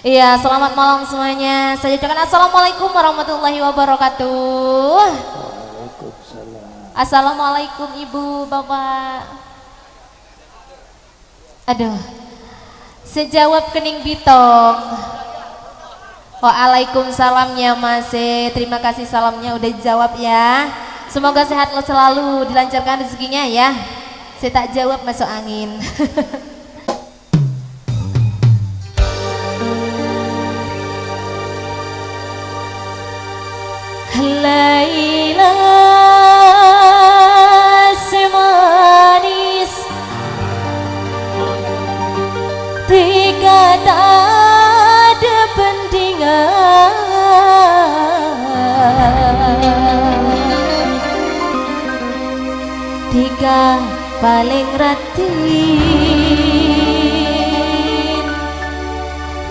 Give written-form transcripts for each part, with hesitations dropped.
Iya, selamat malam semuanya. Saya ucapkan assalamualaikum warahmatullahi wabarakatuh. Waalaikumsalam. Assalamualaikum ibu, bapak. Aduh, sejawab kening bitong. Waalaikumsalamnya mas. Terima kasih salamnya udah dijawab ya. Semoga sehat lo selalu, dilancarkan rezekinya ya. Saya tak jawab masuk angin. Laila semanis tiga tak ada pendingan tiga paling ratin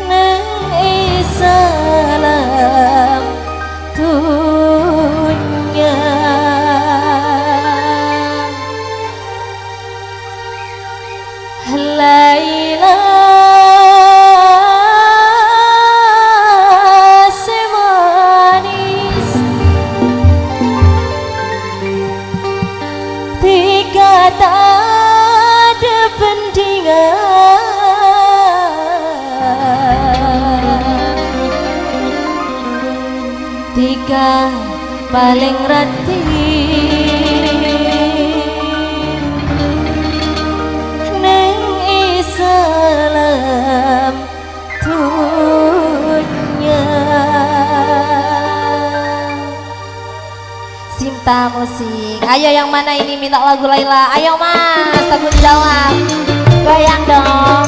nang isalam dunia Laila semanis tiga tak ada pendingan tiga paling ratin neng Islam dunia. Sinta musik, ayo yang mana ini minta lagu Laila? Ayo mas, tanggung jawab, goyang dong.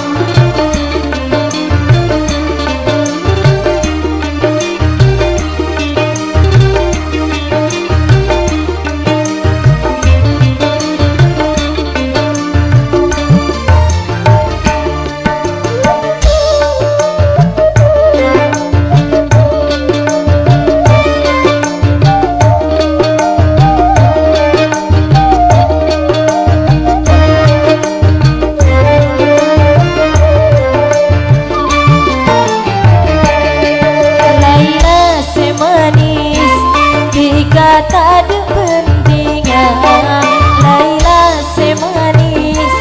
Tak ada pendingan Laila semanis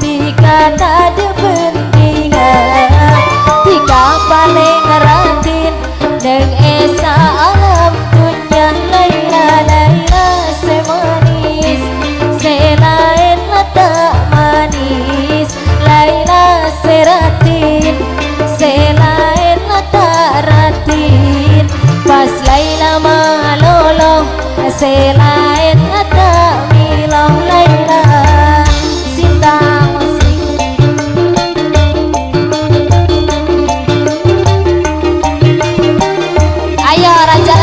tiga tak ada pendingan tiga paling ratin neng esa alam dunia Laila Laila semanis selain tak manis Laila seratin selain tak ratin pas Laila malolo selain tak milau Laila Sinta musik. Ayo Raja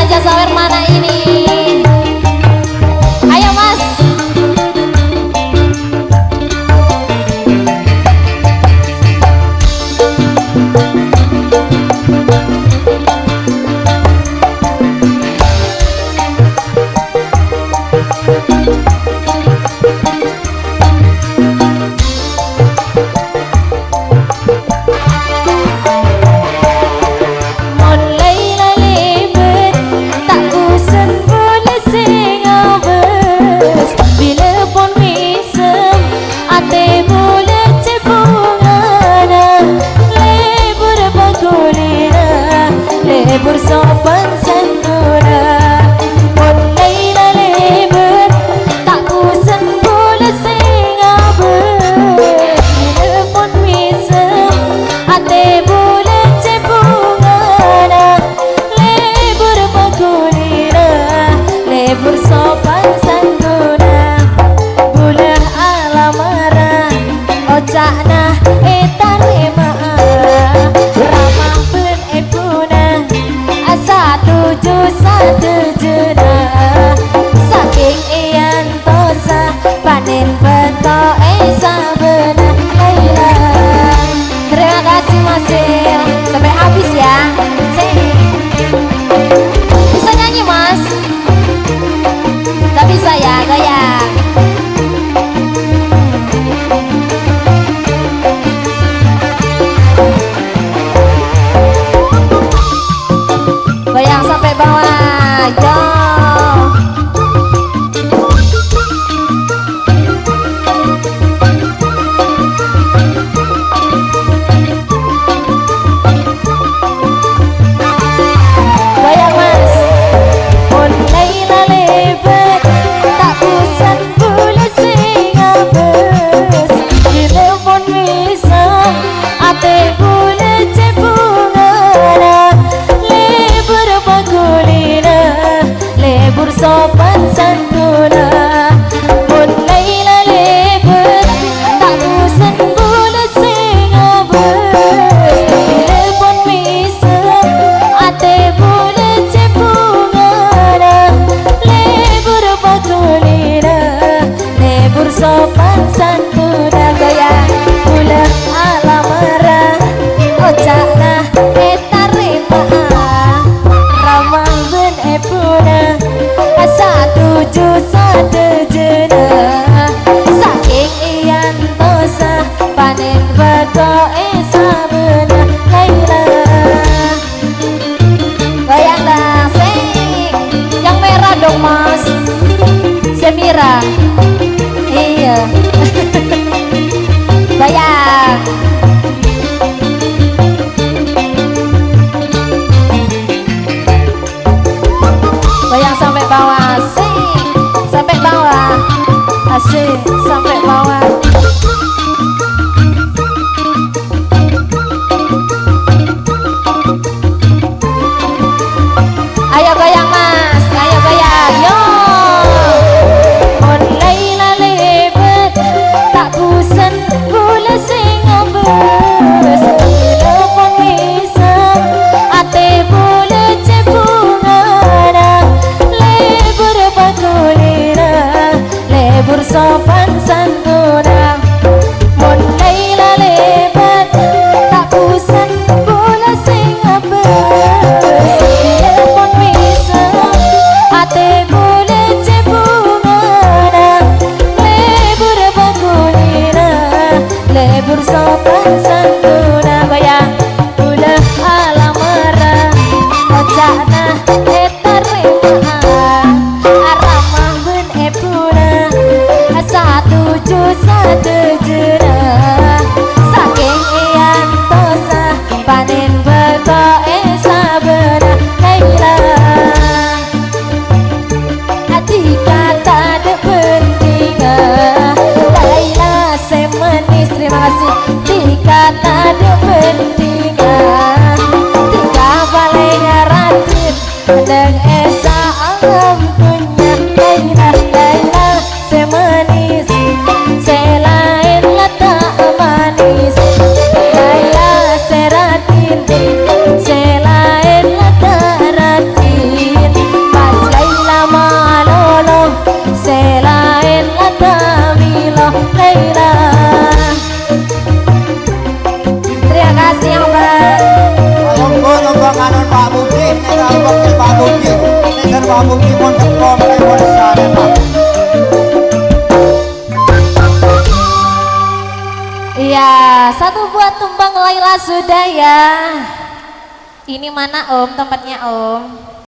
sampai bawah. Yo. Goyang Mas. Mulai lalebet tak bosan boleh sing abes. Telepon bisa ate boleh cebungan. Lebur bagulina lebur sopan santuna. Mulai lalebet tak bosan boleh sing abes. Telepon bisa ate boleh cebungan. Lebur bagulina lebur sopan santuna. Goyang gula alamara ojana etarima ramang ben epuna satu jena saking iyan tosa panen bako esabena Laila. Goyang dah sing yang merah dong Mas Semira. Iya. Goyang. Goyang sampai bawah, sing sampai bawah, asik sampai bawah. Ayo goyang Mas, ayo goyang, yo. Mulai lalebet tak bosan boleh sing abes. Telepon bisa ate boleh cebungan. Lebur bagulina lebur sopan santuna. Mulai lalebet tak bosan boleh sing abes. Telepon bisa ate boleh cebungan. Lebur bagulina lebur sopan santuna. Goyang ulah alamara ojana etarima aramah ben epuna satu jena saking iyan tosa panen beko esabena Laila. Hati kata de penting Laila semanis. Terima kasih. Dikata de penting tiga paling ratin dan esa alam punya Laila. Laila semanis selain letak manis. Laila seratin selain letak ratin. Pas Laila malolo selain letak milo Laila. Terima kasih yang Mbak. Nyoba kanon Pak Budi, nek wakil Pak Budi, nek Pak Budi pun teko mlebur sana Pak. Iya, satu buat tumbang Laila sudah ya. Ini mana Om tempatnya Om?